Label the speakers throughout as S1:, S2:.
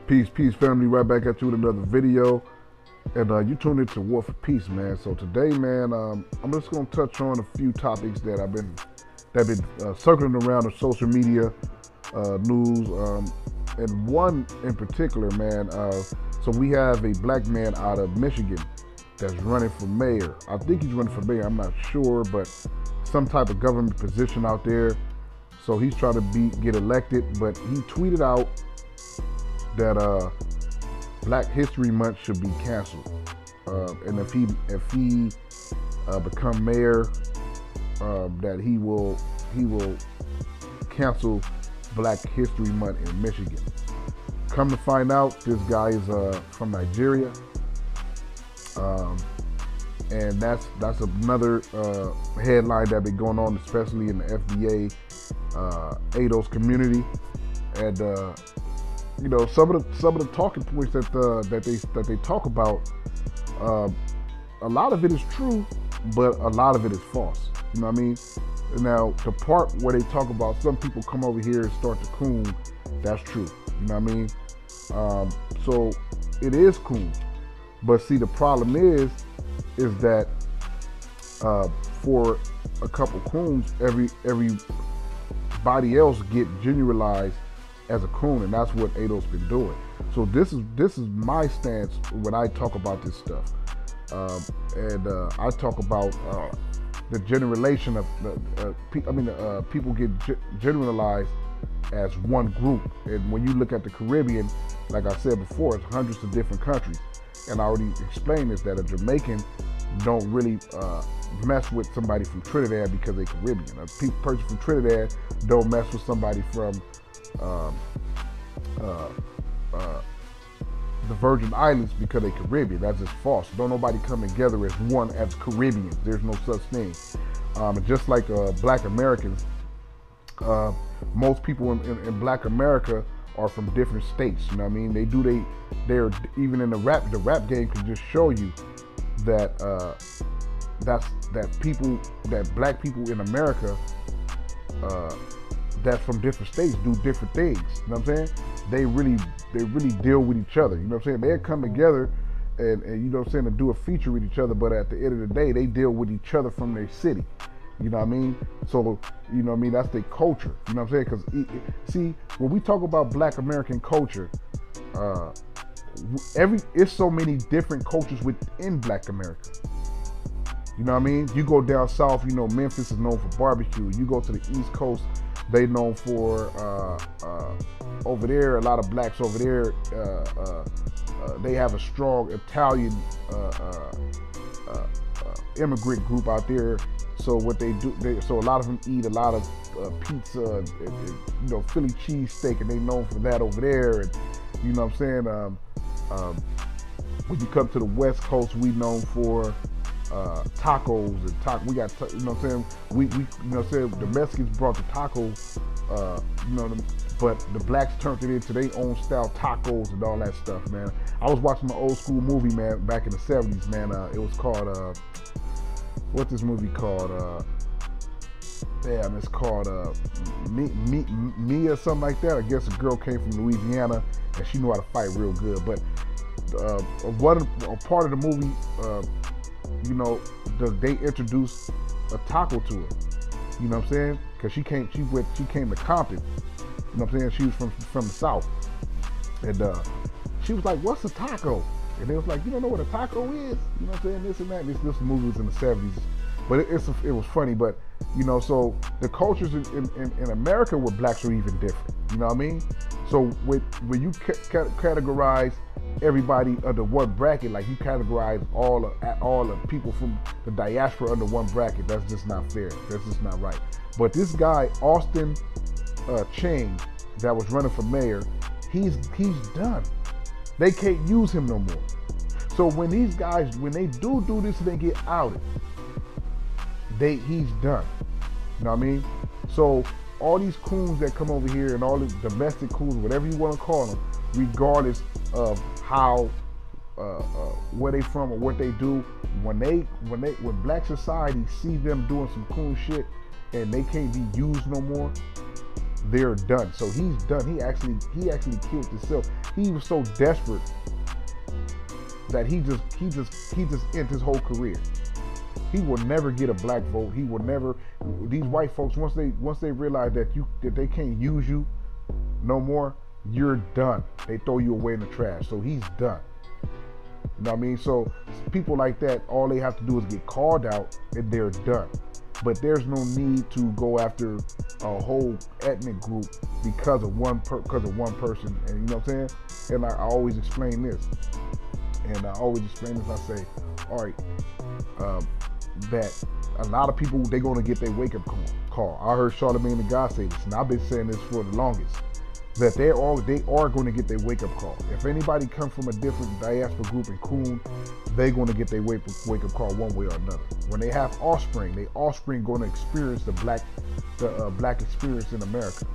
S1: Peace, family. Right back at you with another video. And you tuned into War for Peace, man. So today, man, I'm just gonna touch on a few topics that have been circling around the social media news, and one in particular, man. So we have a black man out of Michigan that's running for mayor. I think he's running for mayor. I'm not sure, but some type of government position out there. So he's trying to get elected, but he tweeted out that Black History Month should be canceled, and if he become mayor, that he will cancel Black History Month in Michigan. Come to find out, this guy is from Nigeria, and that's another headline that been going on, especially in the FBA ADOS community, and you know, some of the talking points that they talk about, a lot of it is true, but a lot of it is false. You know what I mean? Now, the part where they talk about some people come over here and start to coon, that's true. You know what I mean? So it is coon, but see, the problem is that for a couple coons, everybody else get generalized as a coon, and that's what ADOS been doing. So this is my stance when I talk about this stuff, and I talk about the generalization of people get generalized as one group. And when you look at the Caribbean, like I said before, it's hundreds of different countries, and I already explained this, that a Jamaican don't really mess with somebody from Trinidad because they're Caribbean. A person from Trinidad don't mess with somebody from the Virgin Islands because they Caribbean. That's just false. Don't nobody come together as one as Caribbeans. There's no such thing. Just like Black Americans, most people in Black America are from different states. You know what I mean? They're even in the rap game can just show you that that Black people in America that's from different states do different things. You know what I'm saying? They really deal with each other. You know what I'm saying? They come together and you know what I'm saying, to do a feature with each other, but at the end of the day, they deal with each other from their city. You know what I mean? So, you know what I mean? That's their culture. You know what I'm saying? Because see, when we talk about Black American culture, it's so many different cultures within Black America. You know what I mean? You go down south, you know, Memphis is known for barbecue. You go to the East Coast, they known for over there. A lot of blacks over there, they have a strong Italian immigrant group out there. So what they do, so a lot of them eat a lot of pizza, and, you know, Philly cheesesteak, and they known for that over there. And you know what I'm saying? When you come to the West Coast, we known for tacos and we got, you know what I'm saying? We you know what I'm saying? The Mexicans brought the tacos, you know, but the blacks turned it into their own style tacos and all that stuff, man. I was watching my old school movie, man, back in the 70s, man. It was called what's this movie called? It's called Me or something like that. I guess a girl came from Louisiana and she knew how to fight real good. But a part of the movie, you know, they introduced a taco to her. You know what I'm saying? Because she came to Compton. You know what I'm saying? She was from the South, and she was like, "What's a taco?" And they was like, "You don't know what a taco is?" You know what I'm saying? This and that. This movie was in the 70s, but it was funny. But you know, so the cultures in America with blacks are even different. You know what I mean? So when you categorize everybody under one bracket, like you categorize all the people from the diaspora under one bracket, that's just not fair. That's just not right. But this guy, Austin Chang, that was running for mayor, he's done. They can't use him no more. So when these guys, when they do this and they get outed, he's done. You know what I mean? So all these coons that come over here and all the domestic coons, whatever you want to call them, regardless of how, where they from or what they do, when Black society see them doing some cool shit and they can't be used no more, they're done. So he's done. He actually killed himself. He was so desperate that he just ended his whole career. He will never get a black vote. He will never. These white folks, once they realize that they can't use you no more, you're done. They throw you away in the trash. So he's done. You know what I mean? So people like that, all they have to do is get called out and they're done. But there's no need to go after a whole ethnic group because of one person. And you know what I'm saying? And I always explain this. I say, all right, that a lot of people, they're going to get their wake-up call. I heard Charlamagne the God say this, and I've been saying this for the longest, that they are going to get their wake-up call. If anybody comes from a different diaspora group in Coon, they're going to get their wake-up call one way or another. When they have offspring, their offspring going to experience the black experience in America.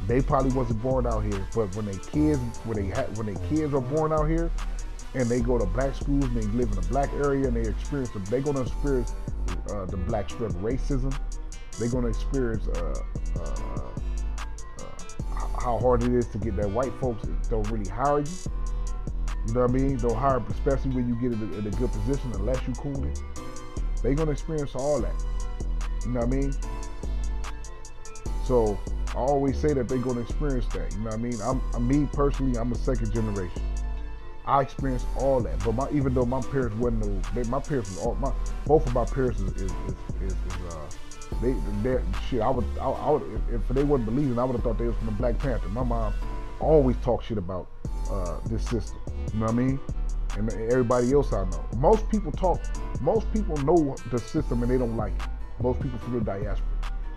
S1: They probably wasn't born out here, but when their kids are born out here, and they go to black schools and they live in a black area and they're going to experience the black struggle, racism. They're going to experience how hard it is to get that white folks don't really hire you. You know what I mean? Don't hire, especially when you get in a good position, unless you cool it. They're going to experience all that. You know what I mean? So I always say that they're going to experience that. You know what I mean? Me personally, I'm a second generation. I experienced all that, but even though my parents wasn't both of my parents they shit. I would if they wasn't believing, I would have thought they was from the Black Panther. My mom always talked shit about this system. You know what I mean? And everybody else I know. Most people know the system and they don't like it. Most people from the diaspora,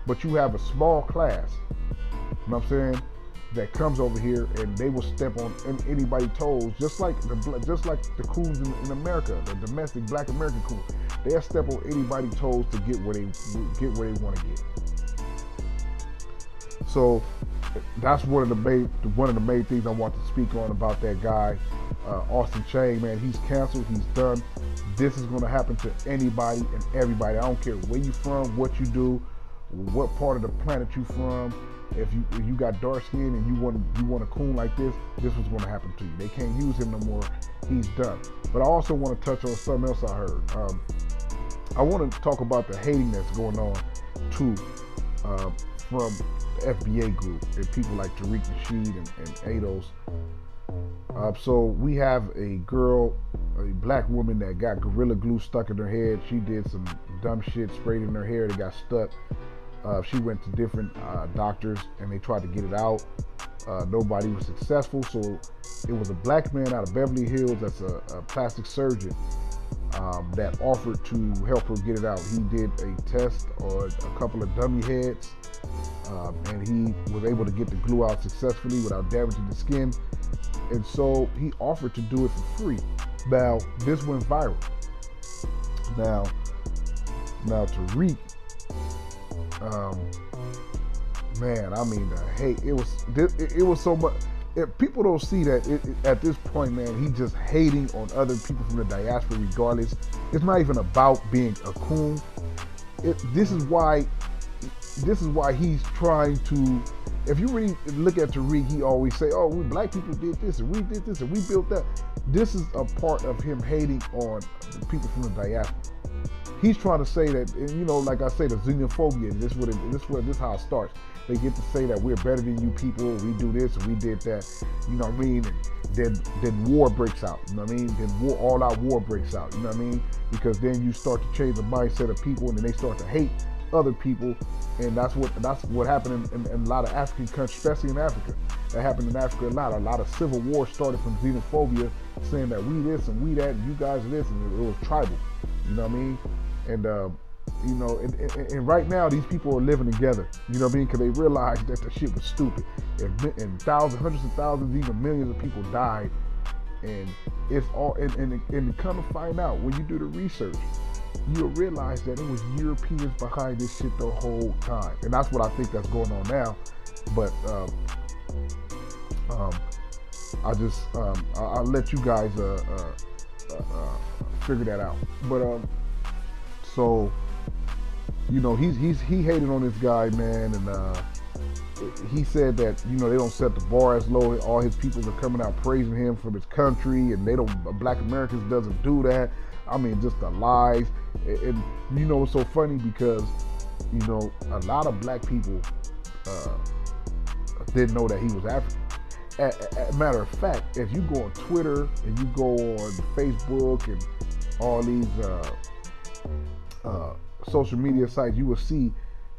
S1: but you have a small class. You know what I'm saying? That comes over here and they will step on anybody's toes, just like the coons in America, the domestic Black American coons. They'll step on anybody's toes to get where they want to get. So that's one of the main things I want to speak on about that guy, Austin Chain. Man, he's canceled. He's done. This is going to happen to anybody and everybody. I don't care where you from, what you do, what part of the planet you from. If you got dark skin and you want a coon like this was going to happen to you. They can't use him no more. He's done. But I also want to touch on something else I heard. I want to talk about the hating that's going on too from the FBA group and people like Tariq Nasheed and ADOS. So we have a black woman that got Gorilla Glue stuck in her head. She did some dumb shit, sprayed in her hair, that got stuck. She went to different doctors and they tried to get it out. Nobody was successful. So it was a black man out of Beverly Hills that's a plastic surgeon that offered to help her get it out. He did a test on a couple of dummy heads and he was able to get the glue out successfully without damaging the skin. And so he offered to do it for free. Now, this went viral. Now Tariq, man, I mean, the hate, it was so much. If people don't see that at this point, man, he's just hating on other people from the diaspora regardless. It's not even about being a coon. This is why he's trying to, if you really look at Tariq, he always say, oh, we black people did this and we did this and we built that. This is a part of him hating on the people from the diaspora. He's trying to say that, and you know, like I say, the xenophobia, this is how it starts. They get to say that we're better than you people, we do this and we did that, you know what I mean? And then war breaks out, you know what I mean? Then all out war breaks out, you know what I mean? Because then you start to change the mindset of people and then they start to hate other people, and that's what happened in a lot of African countries, especially in Africa. That happened in Africa a lot. A lot of civil war started from xenophobia, saying that we this and we that and you guys are this, and it was tribal, you know what I mean? And you know, and right now these people are living together, you know what I mean? Because they realized that the shit was stupid. And thousands, hundreds of thousands, even millions of people died, and it's all. And come to find out, when you do the research, you'll realize that it was Europeans behind this shit the whole time, and that's what I think that's going on now. But I'll let you guys figure that out. But so, you know, he hated on this guy, man, he said that, you know, they don't set the bar as low. All his people are coming out praising him from his country, and they don't. Black Americans doesn't do that. I mean, just the lies. And you know, it's so funny because, you know, a lot of black people didn't know that he was African. Matter of fact, if you go on Twitter and you go on Facebook and all these social media sites, you will see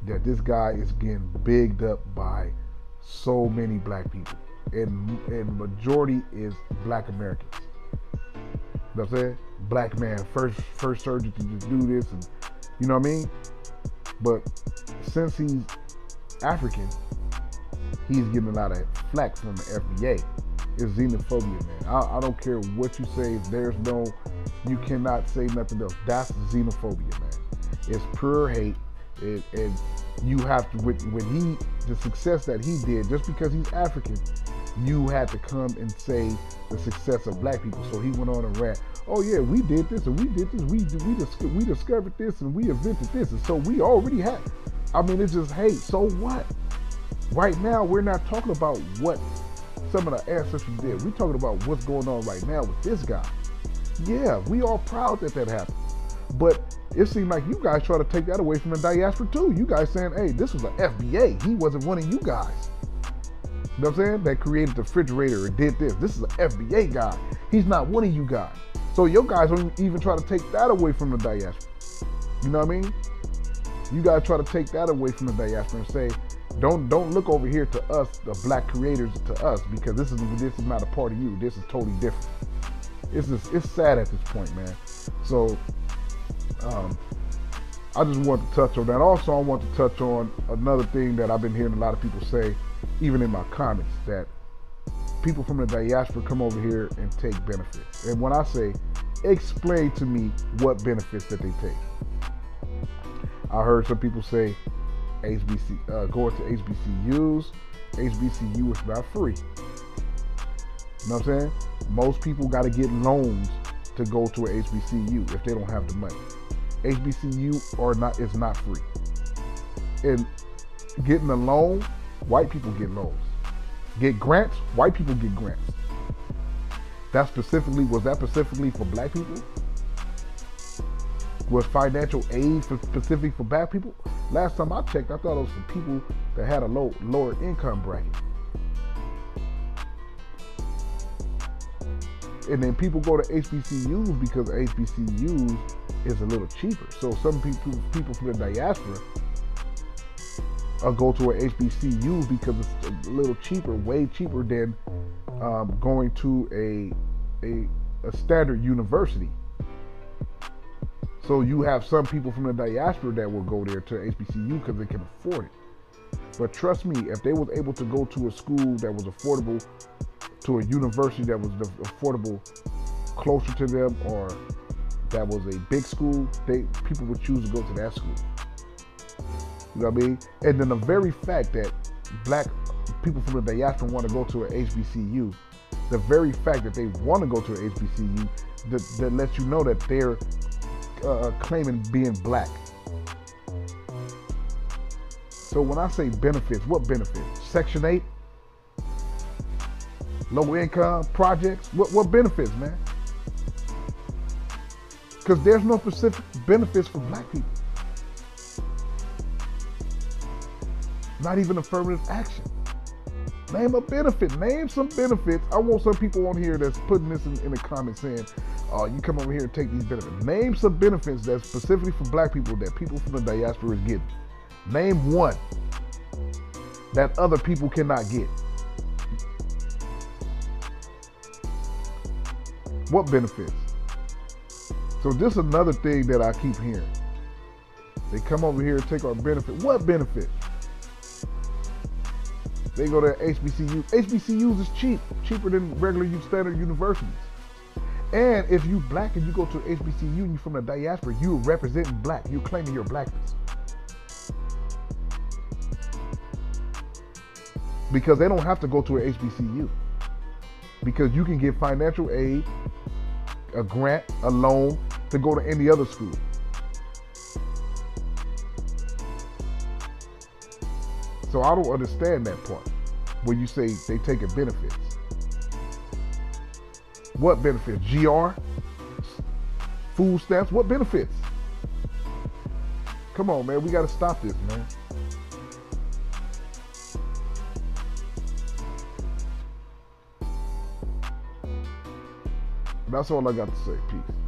S1: that this guy is getting bigged up by so many black people, and majority is black Americans. You know what I'm saying? Black man, first surgery to do this, and you know what I mean? But since he's African, he's getting a lot of flack from the FBA. It's xenophobia, man. I don't care what you say. You cannot say nothing else. That's xenophobia, man. It's pure hate. And you have to, the success that he did, just because he's African, you had to come and say the success of black people. So he went on a rant. Oh yeah, we did this and we did this. We discovered this and we invented this. And so we already had. I mean, it's just hate. So what? Right now, we're not talking about what some of the ancestors did. We're talking about what's going on right now with this guy. Yeah, we all proud that happened. But it seemed like you guys try to take that away from the diaspora too. You guys saying, hey, this was an FBA. He wasn't one of you guys. You know what I'm saying? That created the refrigerator and did this. This is an FBA guy. He's not one of you guys. So your guys don't even try to take that away from the diaspora. You know what I mean? You guys try to take that away from the diaspora and say, don't look over here to us, the black creators, to us, because this is not a part of you. This is totally different. It's sad at this point, man. So I just want to touch on that. Also, I want to touch on another thing that I've been hearing a lot of people say, even in my comments, that people from the diaspora come over here and take benefits. And when I say, explain to me what benefits that they take. I heard some people say, going to HBCUs. HBCU is not free. You know what I'm saying? Most people got to get loans to go to an HBCU if they don't have the money. HBCU is not free. And getting a loan, white people get loans. Get grants, white people get grants. Was that specifically for black people? Was financial aid specifically for black people? Last time I checked, I thought it was for people that had a lower income bracket. And then people go to HBCUs because HBCUs is a little cheaper. So some people from the diaspora go to an HBCU because it's a little cheaper, way cheaper than going to a standard university. So you have some people from the diaspora that will go there to HBCU because they can afford it. But trust me, if they was able to go to a school that was affordable, to a university that was affordable closer to them, or that was a big school, people would choose to go to that school. You know what I mean? And then the very fact that black people from the diaspora want to go to an HBCU, the very fact that they want to go to an HBCU, that lets you know that they're claiming being black. So when I say benefits, what benefits? Section 8? Low income projects? What benefits, man? Because there's no specific benefits for black people. Not even affirmative action. Name a benefit. Name some benefits. I want some people on here that's putting this in the comments saying, oh, you come over here and take these benefits. Name some benefits that's specifically for black people that people from the diaspora is getting. Name one that other people cannot get. What benefits? So this is another thing that I keep hearing. They come over here and take our benefit. What benefit? They go to HBCUs. HBCUs is cheaper than regular standard universities. And if you black and you go to HBCU and you from the diaspora, you're representing black. You're claiming your blackness. Because they don't have to go to an HBCU. Because you can get financial aid, a grant, a loan to go to any other school. So I don't understand that part when you say they taking benefits. What benefits? GR? Food stamps? What benefits? Come on, man. We got to stop this, man. That's all I got to say. Peace.